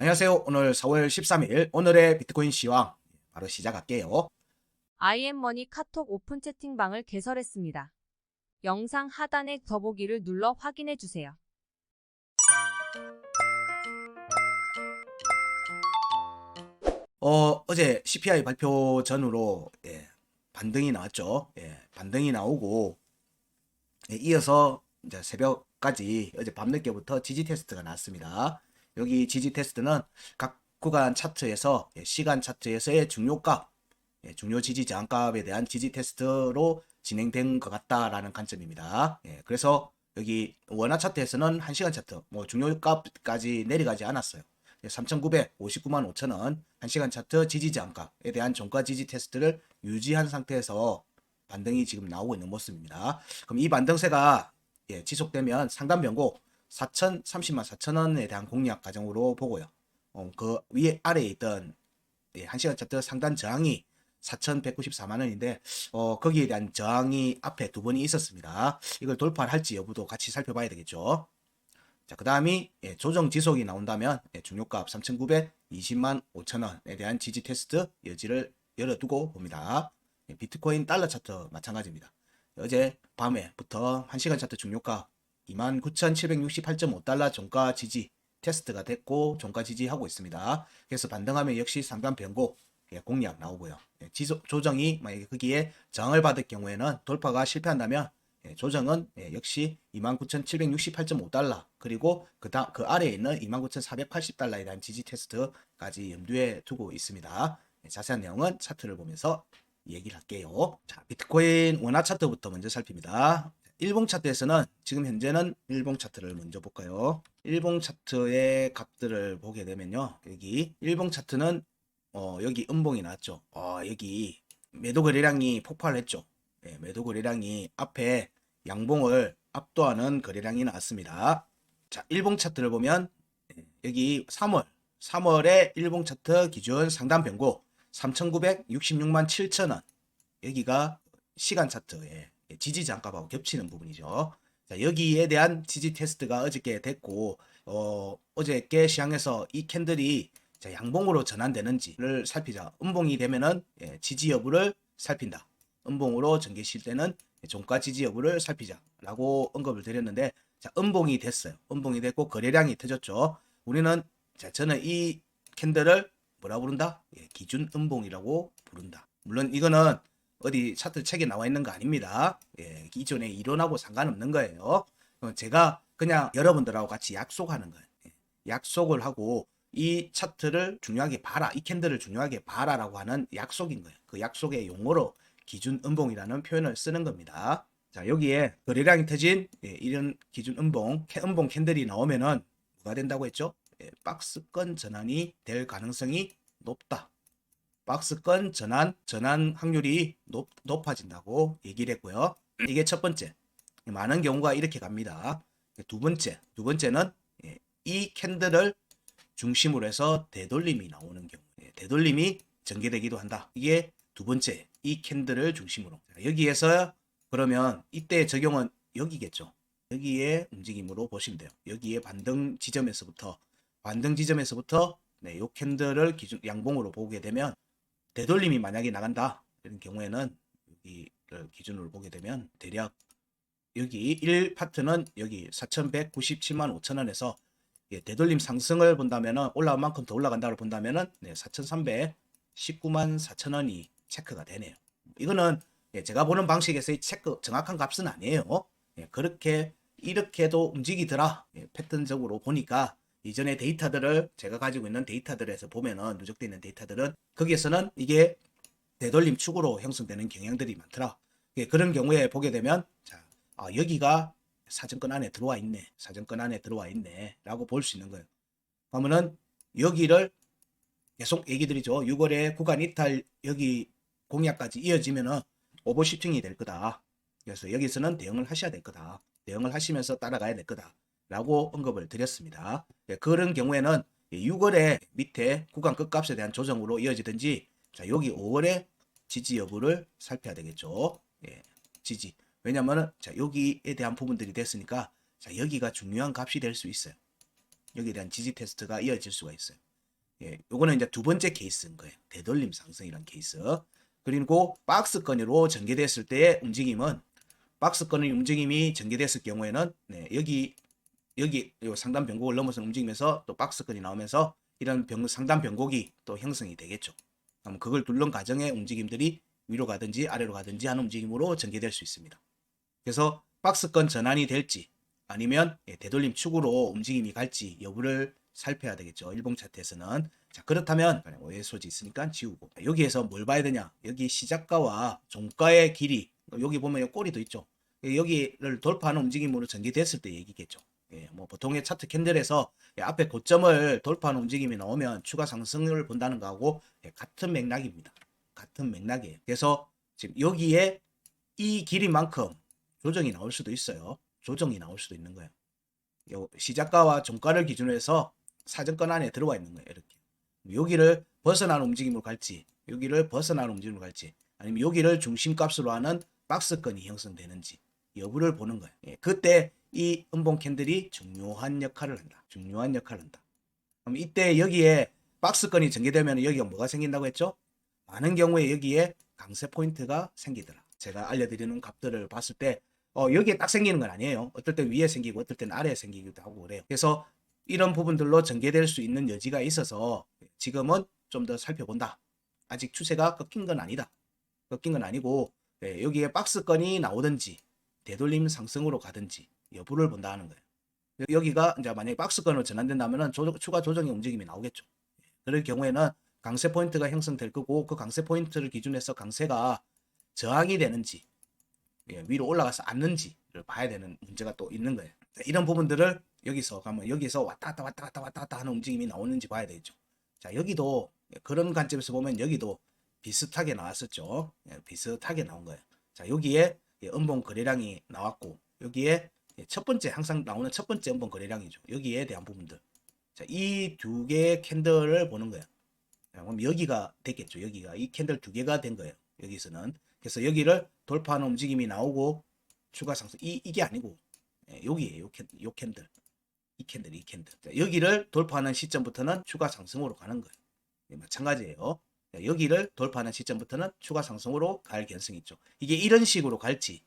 안녕하세요. 오늘 4월 13일 오늘의 비트코인 시황 바로 시작할게요. IM머니 카톡 오픈 채팅방을 개설했습니다. 영상 하단의 더보기를 눌러 확인해 주세요. 어제 CPI 발표 전후로 반등이 나왔죠. 반등이 나오고 이어서 이제 새벽까지 어제 밤늦게부터 지지 테스트가 나왔습니다. 여기 지지 테스트는 각 구간 차트에서 시간 차트에서의 중요값, 중요 지지 저항값에 대한 지지 테스트로 진행된 것 같다라는 관점입니다. 그래서 여기 원화 차트에서는 1시간 차트, 중요값까지 내려가지 않았어요. 3,959만 5천원 1시간 차트 지지 저항값에 대한 종가 지지 테스트를 유지한 상태에서 반등이 지금 나오고 있는 모습입니다. 그럼 이 반등세가 지속되면 상단 변고 4,030만 4천원에 대한 공략 과정으로 보고요. 그 위에 아래에 있던 1시간 차트 상단 저항이 4,194만원인데 거기에 대한 저항이 앞에 두 번이 있었습니다. 이걸 돌파를 할지 여부도 같이 살펴봐야 되겠죠. 자, 그 다음이 조정 지속이 나온다면 중요값 3,920만 5천원에 대한 지지 테스트 여지를 열어두고 봅니다. 비트코인 달러 차트 마찬가지입니다. 어제 밤에부터 1시간 차트 중요가 29,768.5달러 종가 지지 테스트가 됐고 종가 지지하고 있습니다. 그래서 반등하면 역시 상단 변고 공략 나오고요. 지속 조정이 만약에 거기에 저항을 받을 경우에는 돌파가 실패한다면 조정은 역시 29,768.5달러 그리고 그 아래에 있는 29,480달러에 대한 지지 테스트까지 염두에 두고 있습니다. 자세한 내용은 차트를 보면서 얘기를 할게요. 자, 비트코인 원화 차트부터 먼저 살핍니다. 일봉 차트에서는 지금 현재는 일봉 차트를 먼저 볼까요? 일봉 차트의 값들을 보게 되면요. 여기 일봉 차트는 여기 음봉이 나왔죠. 여기 매도 거래량이 폭발을 했죠. 매도 거래량이 앞에 양봉을 압도하는 거래량이 나왔습니다. 자, 일봉 차트를 보면 여기 3월의 일봉 차트 기준 상단 변고 3,966만 7천원 여기가 시간 차트에 지지 저항값하고 겹치는 부분이죠. 자, 여기에 대한 지지 테스트가 어저께 됐고 어저께 시장에서 이 캔들이 양봉으로 전환되는지를 살피자. 음봉이 되면은 지지 여부를 살핀다. 음봉으로 전개실 때는 종가 지지 여부를 살피자라고 언급을 드렸는데 자, 음봉이 됐어요. 음봉이 됐고 거래량이 터졌죠. 우리는 저는 이 캔들을 뭐라 부른다? 기준 음봉이라고 부른다. 물론 이거는 어디 차트 책에 나와 있는 거 아닙니다. 기존의 이론하고 상관없는 거예요. 제가 그냥 여러분들하고 같이 약속하는 거예요. 약속을 하고 이 차트를 중요하게 봐라, 이 캔들을 중요하게 봐라라고 하는 약속인 거예요. 그 약속의 용어로 기준 음봉이라는 표현을 쓰는 겁니다. 자, 여기에 거래량이 터진 이런 기준 음봉 캔들이 나오면은 뭐가 된다고 했죠? 박스권 전환이 될 가능성이 높다. 박스권 전환 확률이 높아진다고 얘기를 했고요. 이게 첫 번째. 많은 경우가 이렇게 갑니다. 두 번째는 이 캔들을 중심으로 해서 되돌림이 나오는 경우, 되돌림이 전개되기도 한다. 이게 두 번째, 이 캔들을 중심으로. 여기에서 그러면 이때 적용은 여기겠죠. 여기에 움직임으로 보시면 돼요. 여기에 반등 지점에서부터 요 캔들을 기준 양봉으로 보게 되면 되돌림이 만약에 나간다 이런 경우에는 여기를 기준으로 보게 되면 대략 여기 1파트는 여기 4,197만 5천원에서 되돌림 상승을 본다면은 올라온 만큼 더 올라간다고 본다면은 4,319만 4천원이 체크가 되네요. 이거는 제가 보는 방식에서의 체크 정확한 값은 아니에요. 그렇게 이렇게도 움직이더라. 패턴적으로 보니까 이전의 데이터들을 제가 가지고 있는 데이터들에서 보면은 누적되어 있는 데이터들은 거기에서는 이게 되돌림 축으로 형성되는 경향들이 많더라. 그런 경우에 보게 되면 자, 여기가 사정권 안에 들어와 있네 라고 볼 수 있는 거예요. 그러면은 여기를 계속 얘기 드리죠. 6월에 구간 이탈 여기 공약까지 이어지면은 오버슈팅이 될 거다. 그래서 여기서는 대응을 하셔야 될 거다. 대응을 하시면서 따라가야 될 거다. 라고 언급을 드렸습니다. 그런 경우에는 6월에 밑에 구간 끝값에 대한 조정으로 이어지든지 자, 여기 5월에 지지 여부를 살펴야 되겠죠. 지지. 왜냐면은 자, 여기에 대한 부분들이 됐으니까 자, 여기가 중요한 값이 될 수 있어요. 여기에 대한 지지 테스트가 이어질 수가 있어요. 예, 요거는 이제 두 번째 케이스인 거예요. 되돌림 상승이란 케이스. 그리고 박스권으로 전개됐을 때의 움직임은 박스권의 움직임이 전개됐을 경우에는 네, 여기 요 상단 변곡을 넘어서 움직이면서 또 박스권이 나오면서 이런 상단 변곡이 또 형성이 되겠죠. 그럼 그걸 둘른 과정의 움직임들이 위로 가든지 아래로 가든지 하는 움직임으로 전개될 수 있습니다. 그래서 박스권 전환이 될지 아니면 되돌림 축으로 움직임이 갈지 여부를 살펴야 되겠죠. 일봉 차트에서는. 자, 그렇다면 오해 소지 있으니까 지우고. 여기에서 뭘 봐야 되냐? 여기 시작가와 종가의 길이, 여기 보면 꼬리도 있죠. 여기를 돌파하는 움직임으로 전개됐을 때 얘기겠죠. 예, 뭐 보통의 차트 캔들에서 앞에 고점을 돌파하는 움직임이 나오면 추가 상승을 본다는 거하고 같은 맥락입니다. 같은 맥락이에요. 그래서 지금 여기에 이 길이만큼 조정이 나올 수도 있어요. 조정이 나올 수도 있는 거예요. 시작가와 종가를 기준으로 해서 사정권 안에 들어와 있는 거예요. 이렇게. 여기를 벗어나는 움직임으로 갈지, 여기를 벗어나는 움직임으로 갈지, 아니면 여기를 중심값으로 하는 박스권이 형성되는지 여부를 보는 거예요. 예, 그때 이 음봉 캔들이 중요한 역할을 한다. 중요한 역할을 한다. 그럼 이때 여기에 박스권이 전개되면 여기가 뭐가 생긴다고 했죠? 많은 경우에 여기에 강세 포인트가 생기더라. 제가 알려드리는 값들을 봤을 때 여기에 딱 생기는 건 아니에요. 어떨 때 위에 생기고 어떨 때는 아래에 생기기도 하고 그래요. 그래서 이런 부분들로 전개될 수 있는 여지가 있어서 지금은 좀 더 살펴본다. 아직 추세가 꺾인 건 아니다. 꺾인 건 아니고 여기에 박스권이 나오든지 되돌림 상승으로 가든지 여부를 본다 하는 거예요. 여기가 이제 만약에 박스권으로 전환된다면 추가 조정의 움직임이 나오겠죠. 그럴 경우에는 강세 포인트가 형성될 거고 그 강세 포인트를 기준해서 강세가 저항이 되는지 위로 올라가서 앉는지를 봐야 되는 문제가 또 있는 거예요. 이런 부분들을 여기서 가면 여기서 왔다 갔다 하는 움직임이 나오는지 봐야 되겠죠. 자, 여기도 그런 관점에서 보면 여기도 비슷하게 나왔었죠. 비슷하게 나온 거예요. 자, 여기에 음봉 거래량이 나왔고 여기에 첫 번째 항상 나오는 첫 번째 음봉 거래량이죠. 여기에 대한 부분들. 자, 이 두 개의 캔들을 보는 거예요. 자, 그럼 여기가 됐겠죠. 여기가 이 캔들 두 개가 된 거예요. 여기서는. 그래서 여기를 돌파하는 움직임이 나오고 추가 상승 이게 아니고 여기에요. 요 캔들. 이 캔들. 자, 여기를 돌파하는 시점부터는 추가 상승으로 가는 거예요. 마찬가지예요. 자, 여기를 돌파하는 시점부터는 추가 상승으로 갈 가능성이 있죠. 이게 이런 식으로 갈지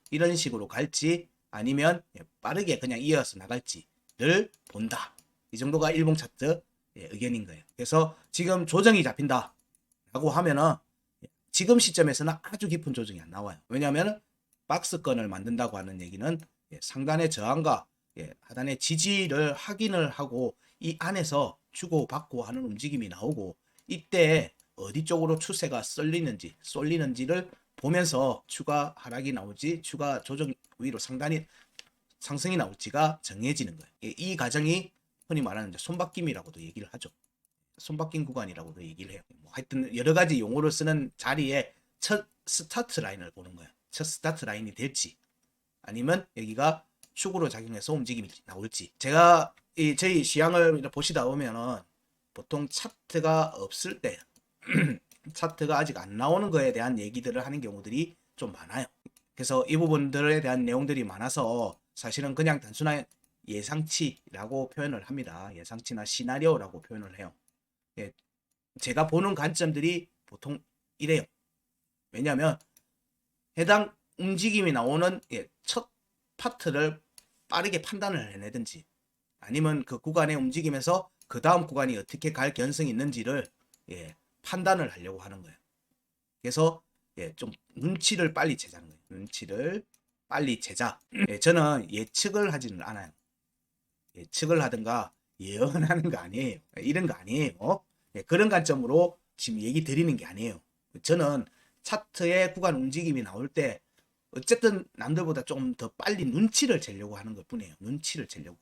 아니면 빠르게 그냥 이어서 나갈지를 본다. 이 정도가 일봉 차트 의견인 거예요. 그래서 지금 조정이 잡힌다 라고 하면은 지금 시점에서는 아주 깊은 조정이 안 나와요. 왜냐하면 박스권을 만든다고 하는 얘기는 상단의 저항과 하단의 지지를 확인을 하고 이 안에서 주고받고 하는 움직임이 나오고 이때 어디 쪽으로 추세가 쏠리는지를 보면서 추가 하락이 나올지 추가 조정 위로 상승이 나올지가 정해지는 거예요. 이 과정이 흔히 말하는 손바뀜이라고도 얘기를 하죠. 손바뀜 구간이라고도 얘기를 해요. 뭐 하여튼 여러 가지 용어를 쓰는 자리에 첫 스타트 라인을 보는 거예요. 첫 스타트 라인이 될지 아니면 여기가 축으로 작용해서 움직임이 나올지. 제가 저희 시향을 보시다 보면은 보통 차트가 없을 때 차트가 아직 안 나오는 거에 대한 얘기들을 하는 경우들이 좀 많아요. 그래서 이 부분들에 대한 내용들이 많아서 사실은 그냥 단순한 예상치라고 표현을 합니다. 예상치나 시나리오라고 표현을 해요. 제가 보는 관점들이 보통 이래요. 왜냐하면 해당 움직임이 나오는 첫 파트를 빠르게 판단을 해내든지 아니면 그 구간의 움직임에서 그 다음 구간이 어떻게 갈 가능성이 있는지를 판단을 하려고 하는 거예요. 그래서 좀 눈치를 빨리 채자는 거예요. 눈치를 빨리 채자. 저는 예측을 하지는 않아요. 예측을 하든가 예언하는 거 아니에요. 이런 거 아니에요. 그런 관점으로 지금 얘기 드리는 게 아니에요. 저는 차트의 구간 움직임이 나올 때 어쨌든 남들보다 좀 더 빨리 눈치를 채려고 하는 것 뿐이에요. 눈치를 채려고.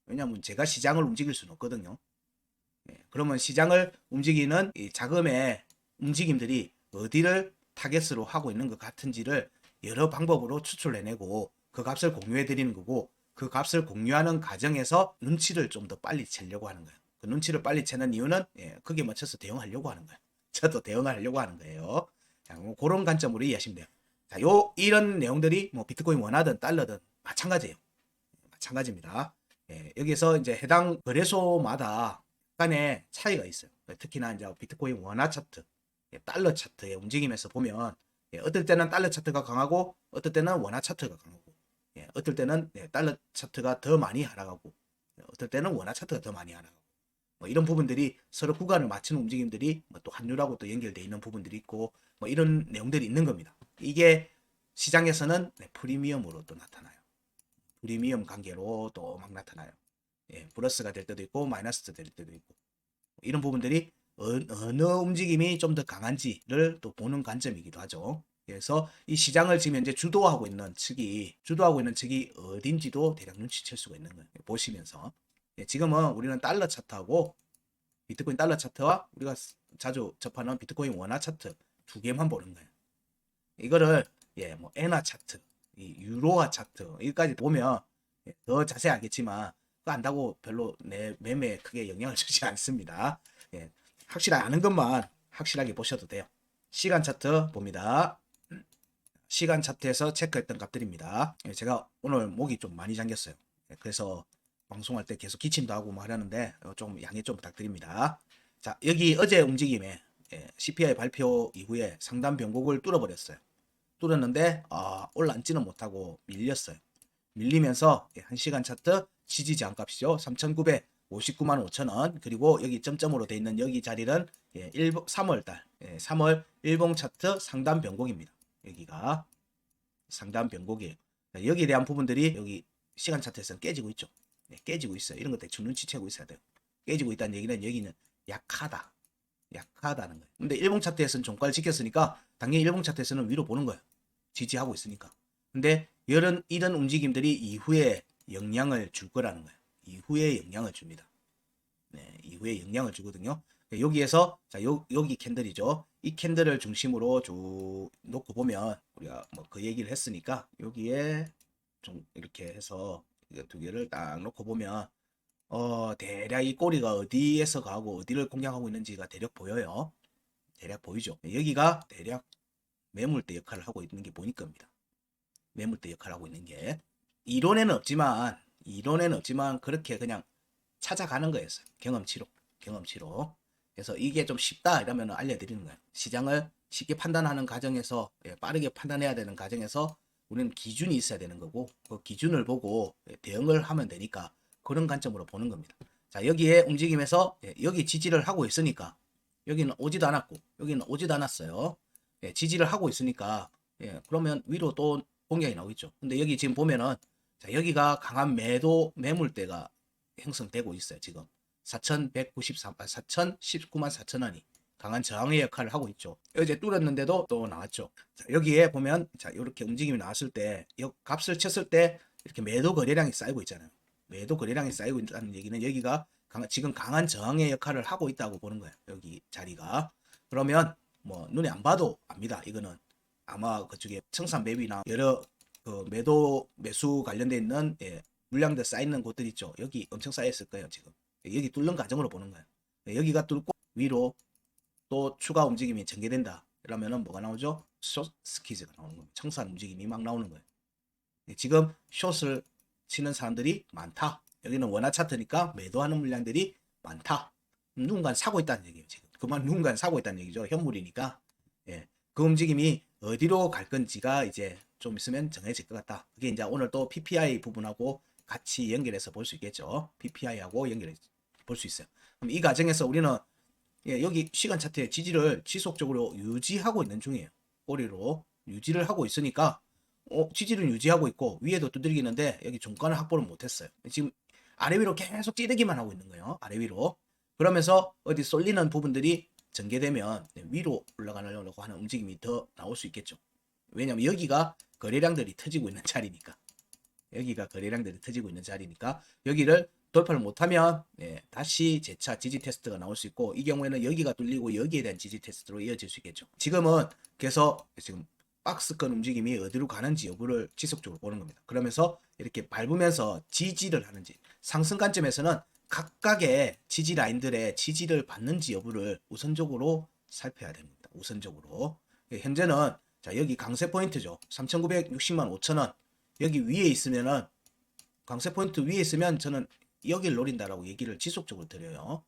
왜냐하면 제가 시장을 움직일 수는 없거든요. 그러면 시장을 움직이는 이 자금의 움직임들이 어디를 타겟으로 하고 있는 것 같은지를 여러 방법으로 추출해내고 그 값을 공유해 드리는 거고 그 값을 공유하는 과정에서 눈치를 좀 더 빨리 채려고 하는 거예요. 그 눈치를 빨리 채는 이유는 거기에 맞춰서 대응하려고 하는 거예요. 저도 대응을 하려고 하는 거예요. 자, 뭐 그런 관점으로 이해하시면 돼요. 자, 이런 내용들이 뭐 비트코인 원화든 달러든 마찬가지예요. 마찬가지입니다. 여기서 이제 해당 거래소마다 약간의 차이가 있어요. 특히나 이제 비트코인 원화 차트, 달러 차트의 움직임에서 보면 어떨 때는 달러 차트가 강하고 어떨 때는 원화 차트가 강하고 어떨 때는 달러 차트가 더 많이 하락하고 어떨 때는 원화 차트가 더 많이 하락하고 뭐 이런 부분들이 서로 구간을 맞추는 움직임들이 뭐또 환율하고 또 연결되어 있는 부분들이 있고 뭐 이런 내용들이 있는 겁니다. 이게 시장에서는 프리미엄으로 또 나타나요. 프리미엄 관계로 또 막 나타나요. 플러스가 될 때도 있고 마이너스가 될 때도 있고 이런 부분들이 어느 움직임이 좀 더 강한지를 또 보는 관점이기도 하죠. 그래서 이 시장을 지금 현재 주도하고 있는 측이 어딘지도 대략 눈치챌 수가 있는 거예요. 보시면서 지금은 우리는 달러 차트하고 비트코인 달러 차트와 우리가 자주 접하는 비트코인 원화 차트 두 개만 보는 거예요. 이거를 뭐 엔화 차트, 이 유로화 차트 여기까지 보면 더 자세히 알겠지만 그거 안다고 별로 내 매매에 크게 영향을 주지 않습니다. 확실히 아는 것만 확실하게 보셔도 돼요. 시간 차트 봅니다. 시간 차트에서 체크했던 값들입니다. 제가 오늘 목이 좀 많이 잠겼어요. 그래서 방송할 때 계속 기침도 하고 뭐 하려는데 좀 양해 좀 부탁드립니다. 자, 여기 어제 움직임에 CPI 발표 이후에 상단 변곡을 뚫어버렸어요. 뚫었는데 올라앉지는 못하고 밀렸어요. 밀리면서 1시간 차트 지지 저항값이죠. 3,959만 5천원. 그리고 여기 점점으로 돼 있는 여기 자리는 3월달 3월 일봉 차트 상단 변곡입니다. 여기가 상단 변곡이에요. 여기에 대한 부분들이 여기 시간 차트에서는 깨지고 있죠. 깨지고 있어요. 이런 거 대충 눈치채고 있어야 돼요. 깨지고 있다는 얘기는 여기는 약하다는 거예요. 근데 일봉 차트에서는 종가를 지켰으니까 당연히 일봉 차트에서는 위로 보는 거예요. 지지하고 있으니까. 근데 이런 움직임들이 이후에 영향을 줄 거라는 거예요. 이후에 영향을 줍니다. 이후에 영향을 주거든요. 여기에서 자 여기 캔들이죠. 이 캔들을 중심으로 쭉 놓고 보면 우리가 뭐 그 얘기를 했으니까 여기에 좀 이렇게 해서 두 개를 딱 놓고 보면 대략 이 꼬리가 어디에서 가고 어디를 공략하고 있는지가 대략 보여요. 대략 보이죠. 여기가 대략 매물대 역할을 하고 있는 게 보일 겁니다. 매물대 역할을 하고 있는 게 이론에는 없지만 그렇게 그냥 찾아가는 거였어요. 경험치로. 그래서 이게 좀 쉽다 이러면 알려드리는 거예요. 시장을 쉽게 판단하는 과정에서 빠르게 판단해야 되는 과정에서 우리는 기준이 있어야 되는 거고 그 기준을 보고 대응을 하면 되니까 그런 관점으로 보는 겁니다. 자, 여기에 움직임에서 여기 지지를 하고 있으니까 여기는 오지도 않았고 여기는 오지도 않았어요. 지지를 하고 있으니까 그러면 위로 또 공략이 나오겠죠. 근데 여기 지금 보면은 자, 여기가 강한 매물대가 형성되고 있어요. 지금 4,119만 4천원이 강한 저항의 역할을 하고 있죠. 어제 뚫었는데도 또 나왔죠. 자, 여기에 보면 자 이렇게 움직임이 나왔을 때 값을 쳤을 때 이렇게 매도 거래량이 쌓이고 있잖아요. 매도 거래량이 쌓이고 있다는 얘기는 여기가 지금 강한 저항의 역할을 하고 있다고 보는 거예요. 여기 자리가. 그러면 뭐 눈에 안 봐도 압니다. 이거는 아마 그쪽에 청산 매비나 여러 그 매수 관련돼 있는 물량들 쌓이는 곳들 있죠. 여기 엄청 쌓였을 거예요. 지금 여기 뚫는 과정으로 보는 거예요. 여기가 뚫고 위로 또 추가 움직임이 전개된다. 그러면은 뭐가 나오죠? 숏 스퀴즈가 나오는 거예요. 청산 움직임이 막 나오는 거예요. 지금 숏을 치는 사람들이 많다. 여기는 원화 차트니까 매도하는 물량들이 많다. 누군가 사고 있다는 얘기예요. 지금 그만 누군가 사고 있다는 얘기죠. 현물이니까. 그 움직임이 어디로 갈 건지가 이제 좀 있으면 정해질 것 같다. 그게 이제 오늘 또 PPI 부분하고 같이 연결해서 볼 수 있겠죠. PPI하고 연결해서 볼 수 있어요. 그럼 이 과정에서 우리는 여기 시간 차트의 지지를 지속적으로 유지하고 있는 중이에요. 꼬리로 유지를 하고 있으니까 지지를 유지하고 있고 위에도 두들기는데 여기 종가는 확보를 못했어요. 지금 아래 위로 계속 찌르기만 하고 있는 거예요. 아래 위로. 그러면서 어디 쏠리는 부분들이 전개되면 위로 올라가려고 하는 움직임이 더 나올 수 있겠죠. 왜냐하면 여기가 거래량들이 터지고 있는 자리니까. 여기를 돌파를 못하면 다시 재차 지지 테스트가 나올 수 있고 이 경우에는 여기가 뚫리고 여기에 대한 지지 테스트로 이어질 수 있겠죠. 지금은 계속 지금 박스권 움직임이 어디로 가는지 여부를 지속적으로 보는 겁니다. 그러면서 이렇게 밟으면서 지지를 하는지 상승 관점에서는 각각의 지지 라인들의 지지를 받는지 여부를 우선적으로 살펴야 됩니다. 우선적으로. 현재는 자 여기 강세 포인트죠. 3,960만 5천원 여기 위에 있으면은 강세 포인트 위에 있으면 저는 여기를 노린다라고 얘기를 지속적으로 드려요.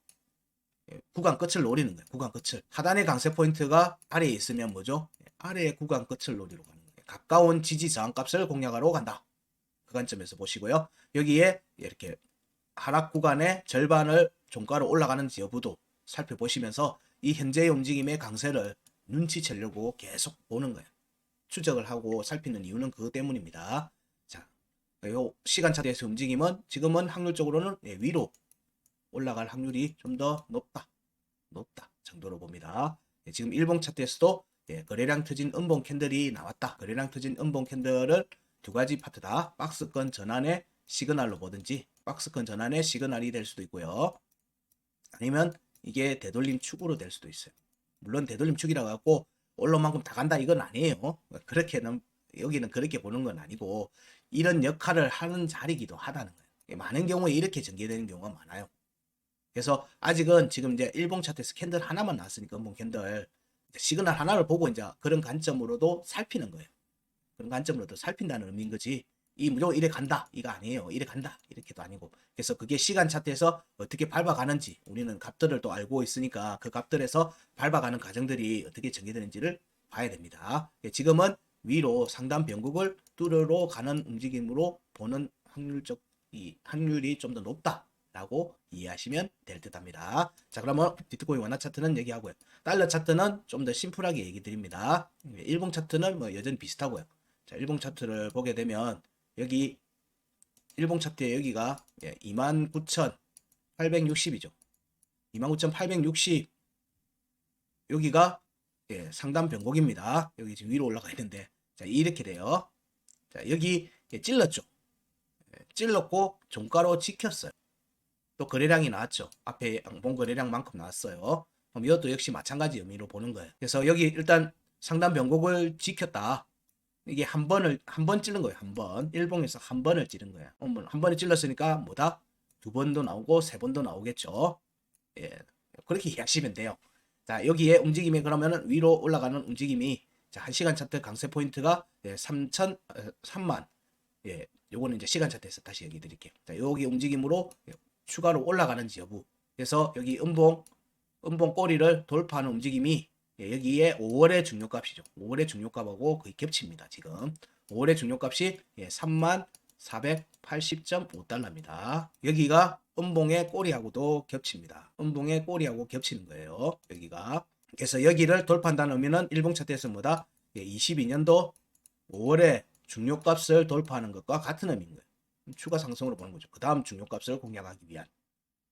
구간 끝을 노리는 거예요. 구간 끝을. 하단의 강세 포인트가 아래에 있으면 뭐죠? 아래의 구간 끝을 노리러 가는 거예요. 가까운 지지 저항 값을 공략하러 간다. 그 관점에서 보시고요. 여기에 이렇게 하락 구간의 절반을 종가로 올라가는지 여부도 살펴보시면서 이 현재의 움직임의 강세를 눈치채려고 계속 보는 거예요. 추적을 하고 살피는 이유는 그것 때문입니다. 자, 요 시간 차트에서 움직임은 지금은 확률적으로는 위로 올라갈 확률이 좀 더 높다 정도로 봅니다. 지금 일봉 차트에서도 거래량 터진 음봉 캔들이 나왔다. 거래량 터진 음봉 캔들을 두 가지 파트다. 박스권 전환의 시그널로 보든지 박스권 전환의 시그널이 될 수도 있고요. 아니면 이게 되돌림 축으로 될 수도 있어요. 물론 되돌림 축이라고 갖고 올라온 만큼 다 간다 이건 아니에요. 그렇게는 여기는 그렇게 보는 건 아니고 이런 역할을 하는 자리기도 하다는 거예요. 많은 경우에 이렇게 전개되는 경우가 많아요. 그래서 아직은 지금 이제 일봉 차트에서 캔들 하나만 나왔으니까 음봉 캔들 시그널 하나를 보고 이제 그런 관점으로도 살피는 거예요. 그런 관점으로도 살핀다는 의미인 거지. 이 무조건 이래 간다 이거 아니에요. 이래 간다 이렇게도 아니고. 그래서 그게 시간 차트에서 어떻게 밟아가는지 우리는 값들을 또 알고 있으니까 그 값들에서 밟아가는 과정들이 어떻게 전개되는지를 봐야 됩니다. 지금은 위로 상단 변곡을 뚫으러 가는 움직임으로 보는 확률이 좀 더 높다. 라고 이해하시면 될 듯 합니다. 자, 그러면 비트코인 원화 차트는 얘기하고요. 달러 차트는 좀 더 심플하게 얘기 드립니다. 일봉 차트는 뭐 여전히 비슷하고요. 자, 일봉 차트를 보게 되면 여기 일봉 차트에 여기가 29,860이죠. 29,860 여기가 상단 변곡입니다. 여기 지금 위로 올라가 있는데 자, 이렇게 돼요. 자, 여기 찔렀죠. 찔렀고 종가로 지켰어요. 또 거래량이 나왔죠. 앞에 양봉 거래량만큼 나왔어요. 그럼 이것도 역시 마찬가지 의미로 보는 거예요. 그래서 여기 일단 상단 변곡을 지켰다. 이게 한 번 찌른 거예요. 한 번. 일봉에서 한 번을 찌른 거예요. 한 번을 찔렀으니까 뭐다? 두 번도 나오고 세 번도 나오겠죠. 예. 그렇게 이해하시면 돼요. 자, 여기에 움직임이 그러면은 위로 올라가는 움직임이 자, 1시간 차트 강세 포인트가 3만. 예. 요거는 이제 시간 차트에서 다시 얘기 드릴게요. 자, 여기 움직임으로 추가로 올라가는지 여부. 그래서 여기 음봉 꼬리를 돌파하는 움직임이 여기에 5월의 중요값이죠. 5월의 중요값하고 거의 겹칩니다. 지금 5월의 중요값이 3480.5달러입니다. 여기가 음봉의 꼬리하고도 겹칩니다. 음봉의 꼬리하고 겹치는 거예요. 여기가. 그래서 여기를 돌파한다는 의미는 일봉 차트에서 뭐다? 22년도 5월의 중요값을 돌파하는 것과 같은 의미인 거예요. 추가 상승으로 보는 거죠. 그 다음 중요값을 공략하기 위한.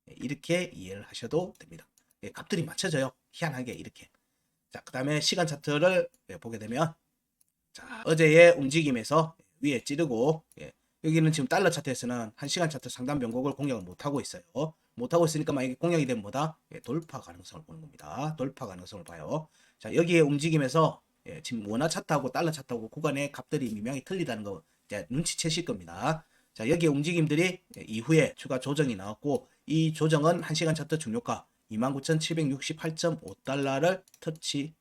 이렇게 이해를 하셔도 됩니다. 값들이 맞춰져요. 희한하게 이렇게. 자, 그 다음에 시간 차트를 보게 되면 자, 어제의 움직임에서 위에 찌르고 여기는 지금 달러 차트에서는 1시간 차트 상단 변곡을 공략을 못하고 있어요. 못하고 있으니까 만약에 공략이 되면 뭐다? 돌파 가능성을 보는 겁니다. 돌파 가능성을 봐요. 자, 여기에 움직임에서 지금 원화 차트하고 달러 차트하고 구간의 값들이 미명이 틀리다는 거 이제 눈치채실 겁니다. 자, 여기에 움직임들이 이후에 추가 조정이 나왔고 이 조정은 1시간 차트 중요가 29,768.5달러를 터치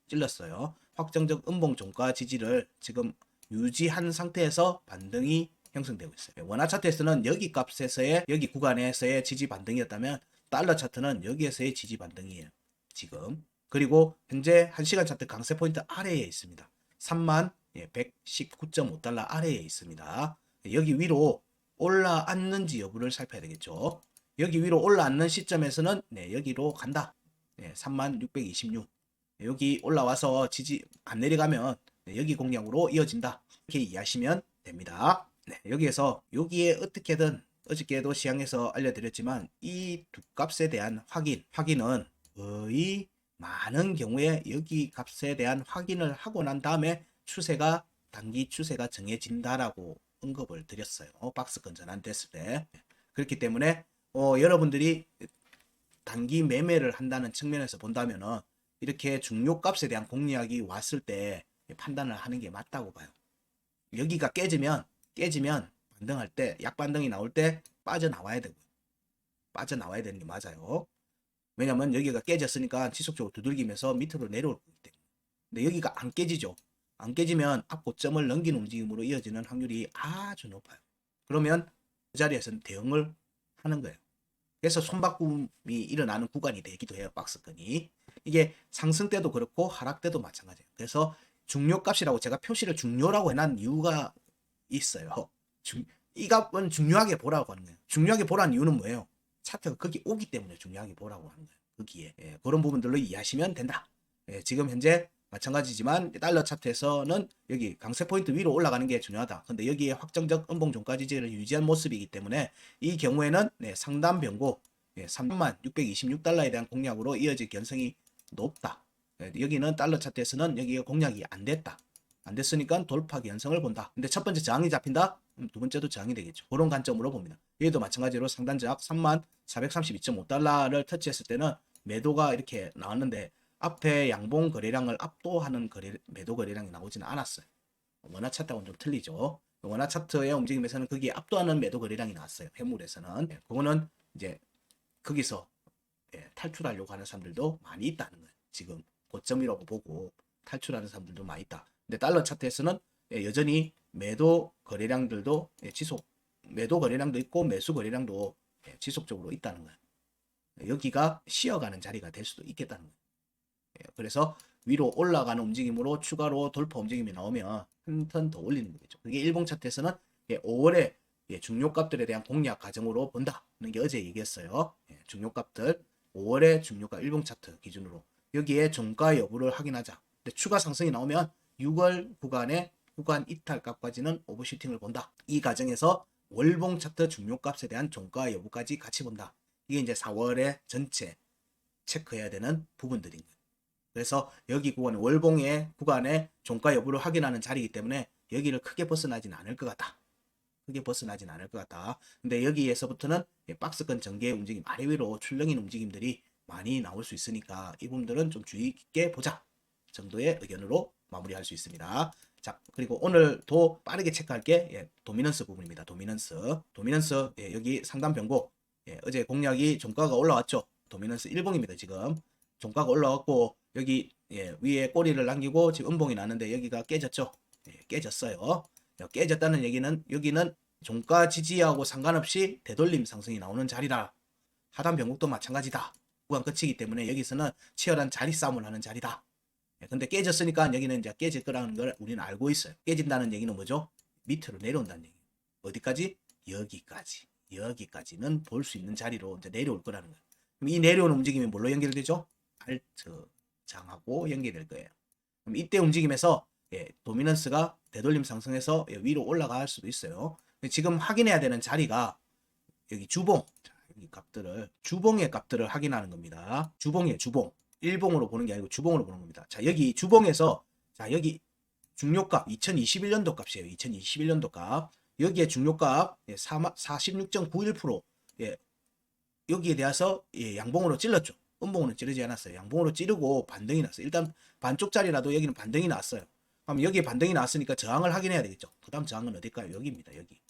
찔렀어요. 확정적 음봉 종가 지지를 지금 유지한 상태에서 반등이 형성되고 있어요. 원화 차트에서는 여기 값에서의 여기 구간에서의 지지 반등이었다면 달러 차트는 여기에서의 지지 반등이에요. 지금. 그리고 현재 1시간 차트 강세 포인트 아래에 있습니다. 3119.5달러 아래에 있습니다. 여기 위로 올라앉는지 여부를 살펴야 되겠죠. 여기 위로 올라앉는 시점에서는 여기로 간다. 3626. 여기 올라와서 지지 안 내려가면 여기 공략으로 이어진다. 이렇게 이해하시면 됩니다. 여기에서 여기에 어떻게든 어저께도 시향에서 알려드렸지만 이 두 값에 대한 확인은 거의 많은 경우에 여기 값에 대한 확인을 하고 난 다음에 단기 추세가 정해진다라고 언급을 드렸어요. 박스권 전환됐을 때. 그렇기 때문에 여러분들이 단기 매매를 한다는 측면에서 본다면은 이렇게 중요값에 대한 공략이 왔을 때 판단을 하는 게 맞다고 봐요. 여기가 깨지면 반등할 때 약반등이 나올 때 빠져나와야 되고요. 빠져나와야 되는 게 맞아요. 왜냐면 여기가 깨졌으니까 지속적으로 두들기면서 밑으로 내려올 거기 때문에. 근데 여기가 안 깨지죠. 안 깨지면 앞 고점을 넘기는 움직임으로 이어지는 확률이 아주 높아요. 그러면 그 자리에서는 대응을 하는 거예요. 그래서 손바꿈이 일어나는 구간이 되기도 해요. 박스권이. 이게 상승 때도 그렇고 하락 때도 마찬가지예요. 그래서 중요값이라고 제가 표시를 중요라고 해놓은 이유가 있어요. 이 값은 중요하게 보라고 하는 거예요. 중요하게 보라는 이유는 뭐예요? 차트가 거기 오기 때문에 중요하게 보라고 하는 거예요. 거기에. 그런 부분들로 이해하시면 된다. 지금 현재 마찬가지지만 달러 차트에서는 여기 강세 포인트 위로 올라가는 게 중요하다. 근데 여기에 확정적 음봉 종가 지지를 유지한 모습이기 때문에 이 경우에는 상단 변고 3626달러에 대한 공략으로 이어질 가능성이 높다. 여기는 달러 차트에서는 여기가 공략이 안 됐다. 안 됐으니까 돌파 가능성을 본다. 근데 첫 번째 저항이 잡힌다? 두 번째도 저항이 되겠죠. 그런 관점으로 봅니다. 여기도 마찬가지로 상단 저항 3432.5달러를 터치했을 때는 매도가 이렇게 나왔는데 앞에 양봉 거래량을 압도하는 매도 거래량이 나오지는 않았어요. 원화 차트하고는 좀 틀리죠. 원화 차트의 움직임에서는 거기에 압도하는 매도 거래량이 나왔어요. 해물에서는. 그거는 이제 거기서 탈출하려고 하는 사람들도 많이 있다는 거예요. 지금 고점이라고 보고 탈출하는 사람들도 많이 있다. 근데 달러 차트에서는 여전히 매도 거래량들도 매도 거래량도 있고 매수 거래량도 지속적으로 있다는 거예요. 여기가 쉬어가는 자리가 될 수도 있겠다는 거예요. 그래서 위로 올라가는 움직임으로 추가로 돌파 움직임이 나오면 한 턴 더 올리는 거겠죠. 그게 일봉 차트에서는 5월에 중요값들에 대한 공략 과정으로 본다는 게 어제 얘기했어요. 중요값들 5월의 중요가 일봉 차트 기준으로 여기에 종가 여부를 확인하자. 근데 추가 상승이 나오면 6월 구간의 구간 이탈값까지는 오버슈팅을 본다. 이 과정에서 월봉 차트 중요값에 대한 종가 여부까지 같이 본다. 이게 이제 4월에 전체 체크해야 되는 부분들인 거예요. 그래서 여기 구간은 월봉의 구간의 종가 여부를 확인하는 자리이기 때문에 여기를 크게 벗어나지는 않을 것 같다. 크게 벗어나진 않을 것 같다. 근데 여기에서부터는 박스권 전개 움직임, 아래 위로 출렁이는 움직임들이 많이 나올 수 있으니까 이 부분들은 좀 주의 깊게 보자 정도의 의견으로 마무리할 수 있습니다. 자, 그리고 오늘도 빠르게 체크할 게 도미넌스 부분입니다. 도미넌스 여기 상단 변고 어제 공략이 종가가 올라왔죠. 도미넌스 1봉입니다. 지금 종가가 올라왔고 여기 위에 꼬리를 남기고 지금 음봉이 나는데 여기가 깨졌죠. 깨졌어요. 깨졌다는 얘기는 여기는 종가 지지하고 상관없이 되돌림 상승이 나오는 자리다. 하단 변곡도 마찬가지다. 구간 끝이기 때문에 여기서는 치열한 자리 싸움을 하는 자리다. 근데 깨졌으니까 여기는 이제 깨질 거라는 걸 우리는 알고 있어요. 깨진다는 얘기는 뭐죠? 밑으로 내려온다는 얘기. 어디까지? 여기까지. 여기까지는 볼 수 있는 자리로 이제 내려올 거라는 거예요. 그럼 이 내려오는 움직임이 뭘로 연결되죠? 알트 장하고 연결될 거예요. 그럼 이때 움직임에서 도미넌스가 되돌림 상승해서 위로 올라갈 수도 있어요. 지금 확인해야 되는 자리가 여기 주봉. 자, 여기 값들을 주봉의 값들을 확인하는 겁니다. 주봉이에요. 주봉. 일봉으로 보는 게 아니고 주봉으로 보는 겁니다. 자, 여기 주봉에서 자, 여기 중요값 2021년도 값이에요. 2021년도 값. 여기에 중요값 46.91% 여기에 대해서 양봉으로 찔렀죠. 음봉으로 찌르지 않았어요. 양봉으로 찌르고 반등이 났어요. 일단 반쪽짜리라도 여기는 반등이 났어요. 그럼 여기에 반등이 났으니까 저항을 확인해야 되겠죠. 그 다음 저항은 어딜까요? 여기입니다. 여기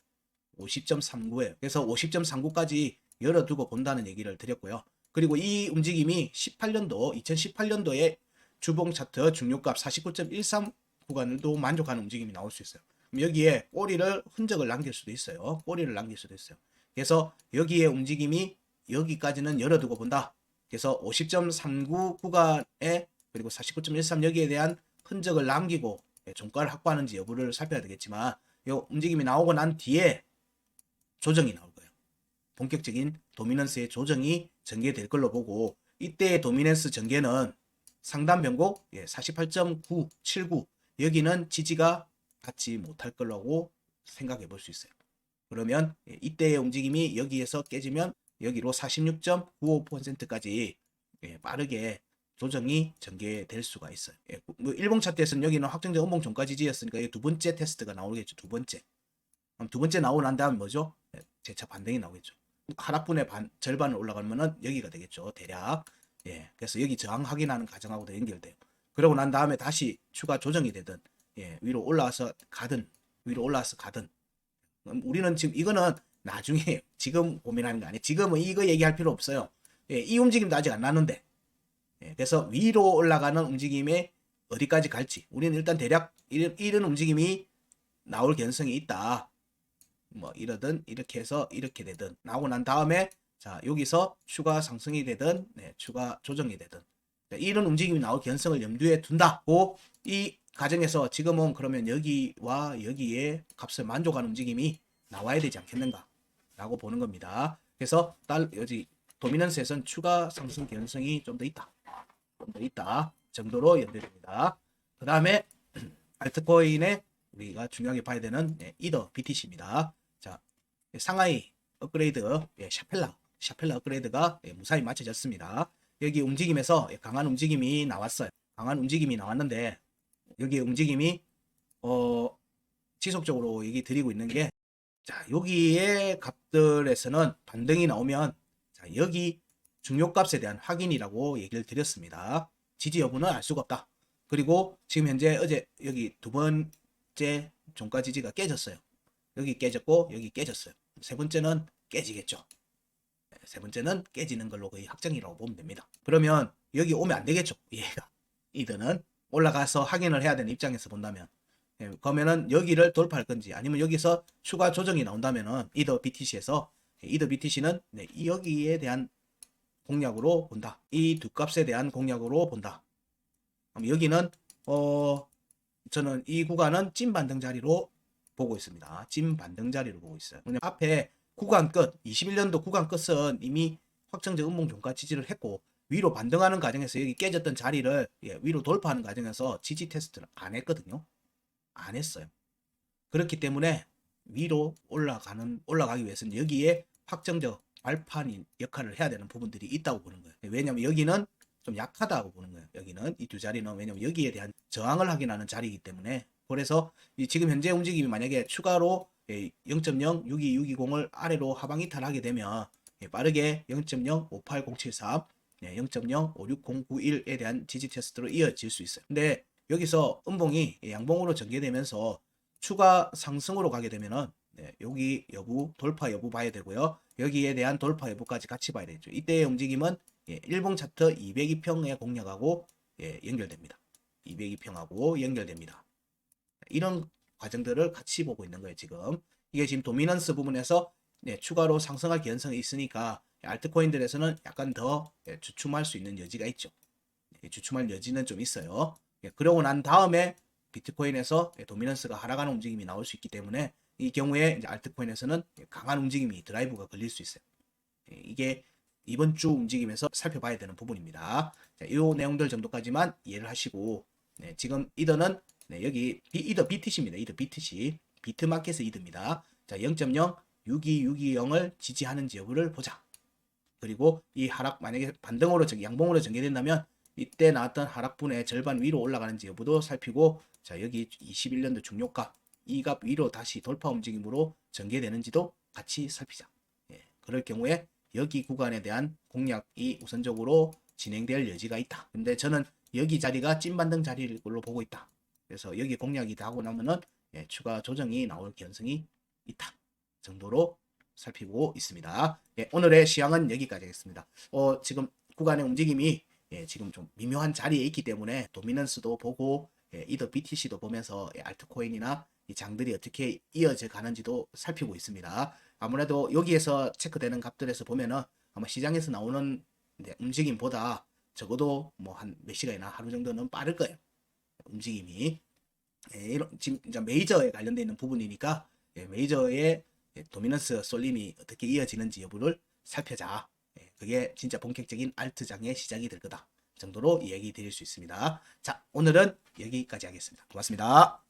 50.39예요. 그래서 50.39까지 열어두고 본다는 얘기를 드렸고요. 그리고 이 움직임이 2018년도에 주봉 차트 중요값 49.13 구간도 만족하는 움직임이 나올 수 있어요. 그럼 여기에 꼬리를 흔적을 남길 수도 있어요. 꼬리를 남길 수도 있어요. 그래서 여기에 움직임이 여기까지는 열어두고 본다. 그래서 50.39 구간에 그리고 49.13 여기에 대한 흔적을 남기고 종가를 확보하는지 여부를 살펴야 되겠지만 이 움직임이 나오고 난 뒤에 조정이 나올 거예요. 본격적인 도미넌스의 조정이 전개될 걸로 보고 이때의 도미넌스 전개는 상단 변곡 48.979 여기는 지지가 받지 못할 거라고 생각해 볼 수 있어요. 그러면 이때의 움직임이 여기에서 깨지면 여기로 46.95%까지 빠르게 조정이 전개될 수가 있어요. 뭐 일봉 차트에서는 여기는 확정적 음봉 종가 지지였으니까 두 번째 테스트가 나오겠죠. 두 번째. 그럼 두 번째 나오고 난 다음 뭐죠? 재차 반등이 나오겠죠. 하락분의 절반을 올라가면은 여기가 되겠죠. 대략. 그래서 여기 저항 확인하는 과정하고도 연결돼요. 그러고 난 다음에 다시 추가 조정이 되든 위로 올라와서 가든 우리는 지금 이거는 나중에 지금 고민하는 거 아니에요. 지금은 이거 얘기할 필요 없어요. 이 움직임도 아직 안 나는데 그래서 위로 올라가는 움직임에 어디까지 갈지 우리는 일단 대략 이런 움직임이 나올 가능성이 있다. 뭐 이러든 이렇게 해서 이렇게 되든 나오고 난 다음에 자, 여기서 추가 상승이 되든 추가 조정이 되든 이런 움직임이 나올 가능성을 염두에 둔다고 이 과정에서 지금은 그러면 여기와 여기에 값을 만족하는 움직임이 나와야 되지 않겠는가 라고 보는 겁니다. 그래서 여기 도미넌스에서는 추가 상승 가능성이 좀 더 있다. 좀 더 있다 정도로 연결됩니다. 그 다음에 알트코인에 우리가 중요하게 봐야 되는 이더 BTC입니다. 자, 상하이 업그레이드 샤펠라 업그레이드가 무사히 마쳐졌습니다. 여기 움직임에서 강한 움직임이 나왔어요. 강한 움직임이 나왔는데 여기 움직임이 지속적으로 얘기 드리고 있는 게 자, 여기에 값들에서는 반등이 나오면 자, 여기 중요값에 대한 확인이라고 얘기를 드렸습니다. 지지 여부는 알 수가 없다. 그리고 지금 현재 어제 여기 두 번째 종가 지지가 깨졌어요. 여기 깨졌고 여기 깨졌어요. 세 번째는 깨지겠죠. 세 번째는 깨지는 걸로 거의 확정이라고 보면 됩니다. 그러면 여기 오면 안 되겠죠. 얘가 이들은 올라가서 확인을 해야 되는 입장에서 본다면 그러면은 여기를 돌파할 건지 아니면 여기서 추가 조정이 나온다면은 이더 BTC에서 이더 BTC는 여기에 대한 공략으로 본다. 이 두 값에 대한 공략으로 본다. 그럼 여기는 저는 이 구간은 찐 반등 자리로 보고 있습니다. 찐 반등 자리로 보고 있어요. 앞에 구간 끝 21년도 구간 끝은 이미 확정적 음봉 종가 지지를 했고 위로 반등하는 과정에서 여기 깨졌던 자리를 위로 돌파하는 과정에서 지지 테스트를 안 했거든요. 안 했어요. 그렇기 때문에 위로 올라가기 위해서는 여기에 확정적 발판 역할을 해야 되는 부분들이 있다고 보는 거예요. 왜냐면 여기는 좀 약하다고 보는 거예요. 여기는 이 두 자리는 왜냐면 여기에 대한 저항을 확인하는 자리이기 때문에 그래서 지금 현재 움직임이 만약에 추가로 0.0 62620을 아래로 하방 이탈하게 되면 빠르게 0.0 58073 0.0 56091에 대한 지지 테스트로 이어질 수 있어요. 근데 여기서 음봉이 양봉으로 전개되면서 추가 상승으로 가게 되면은 여기 여부 돌파 여부 봐야 되고요. 여기에 대한 돌파 여부까지 같이 봐야 되죠. 이때의 움직임은 일봉 차트 202평의 공략하고 연결됩니다. 202평하고 연결됩니다. 이런 과정들을 같이 보고 있는 거예요. 지금 이게 지금 도미넌스 부분에서 추가로 상승할 가능성이 있으니까 알트코인들에서는 약간 더 주춤할 수 있는 여지가 있죠. 주춤할 여지는 좀 있어요. 그러고 난 다음에 비트코인에서 도미넌스가 하락하는 움직임이 나올 수 있기 때문에 이 경우에 이제 알트코인에서는 강한 움직임이 드라이브가 걸릴 수 있어요. 이게 이번 주 움직임에서 살펴봐야 되는 부분입니다. 자, 이 내용들 정도까지만 이해를 하시고 지금 이더는 여기 이더 BTC입니다. 이더 BTC 비트마켓의 이더입니다. 자, 0.0 62620을 지지하는지 여부를 보자. 그리고 이 하락 만약에 반등으로 양봉으로 전개된다면 이때 나왔던 하락분의 절반 위로 올라가는지 여부도 살피고 자 여기 21년도 중요값 이 값 위로 다시 돌파 움직임으로 전개되는지도 같이 살피자. 그럴 경우에 여기 구간에 대한 공략이 우선적으로 진행될 여지가 있다. 근데 저는 여기 자리가 찐반등 자리일 걸로 보고 있다. 그래서 여기 공략이 다 하고 나면은 추가 조정이 나올 가능성이 있다 정도로 살피고 있습니다. 오늘의 시황은 여기까지 하겠습니다. 지금 구간의 움직임이 지금 좀 미묘한 자리에 있기 때문에 도미넌스도 보고 이더 BTC도 보면서 알트코인이나 이 장들이 어떻게 이어져 가는지도 살피고 있습니다. 아무래도 여기에서 체크되는 값들에서 보면은 아마 시장에서 나오는 움직임보다 적어도 뭐 한 몇 시간이나 하루 정도는 빠를 거예요. 움직임이 지금 이제 메이저에 관련되어 있는 부분이니까 메이저의 도미넌스 쏠림이 어떻게 이어지는지 여부를 살펴자. 그게 진짜 본격적인 알트장의 시작이 될 거다 정도로 이야기 드릴 수 있습니다. 자, 오늘은 여기까지 하겠습니다. 고맙습니다.